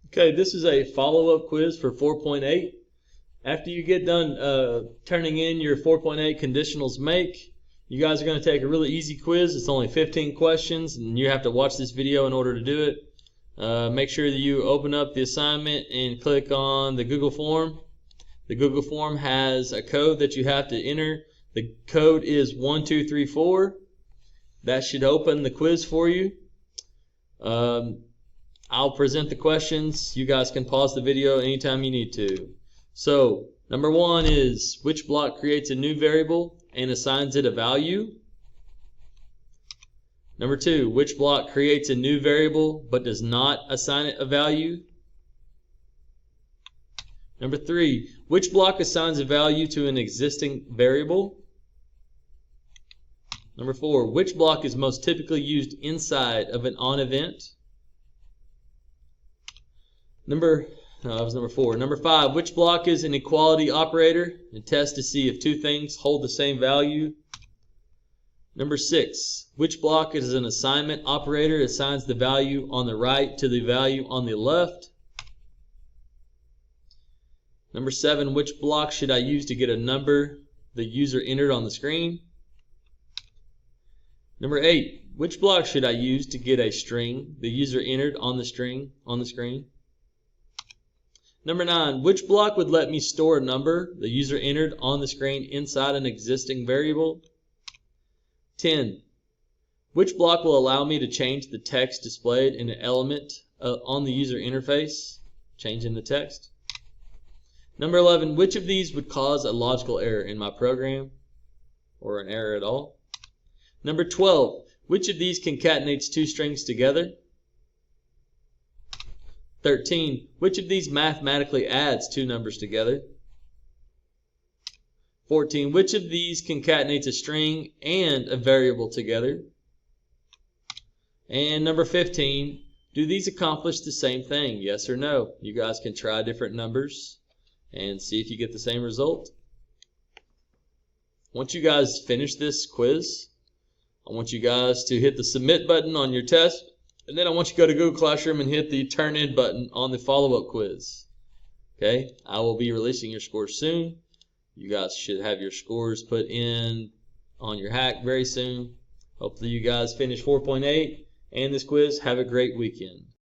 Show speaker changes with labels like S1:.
S1: Okay, this is a follow-up quiz for 4.8. After you get done turning in your 4.8 conditionals make, you guys are going to take a really easy quiz. It's only 15 questions, and you have to watch this video in order to do it. Make sure that you open up the assignment and click on the Google form. The Google form has a code that you have to enter. The code is 1234. That should open the quiz for you. I'll present the questions. You guys can pause the video anytime you need to. So, number one is, which block creates a new variable and assigns it a value? Number two, which block creates a new variable but does not assign it a value? Number three, which block assigns a value to an existing variable? Number four, which block is most typically used inside of an on event? Number four. Number five, which block is an equality operator? And test to see if two things hold the same value. Number six, which block is an assignment operator? It assigns the value on the right to the value on the left. Number seven, which block should I use to get a number the user entered on the screen? Number eight, which block should I use to get a string the user entered on the screen? Number nine, which block would let me store a number the user entered on the screen inside an existing variable? 10, which block will allow me to change the text displayed in an element on the user interface? Changing the text. Number 11, which of these would cause a logical error in my program or an error at all? Number 12, which of these concatenates two strings together? 13, which of these mathematically adds two numbers together? 14, which of these concatenates a string and a variable together? And number 15, do these accomplish the same thing? Yes or no? You guys can try different numbers and see if you get the same result. Once you guys finish this quiz, I want you guys to hit the submit button on your test. And then I want you to go to Google Classroom and hit the turn in button on the follow-up quiz. Okay, I will be releasing your scores soon. You guys should have your scores put in on your hack very soon. Hopefully you guys finish 4.8 and this quiz. Have a great weekend.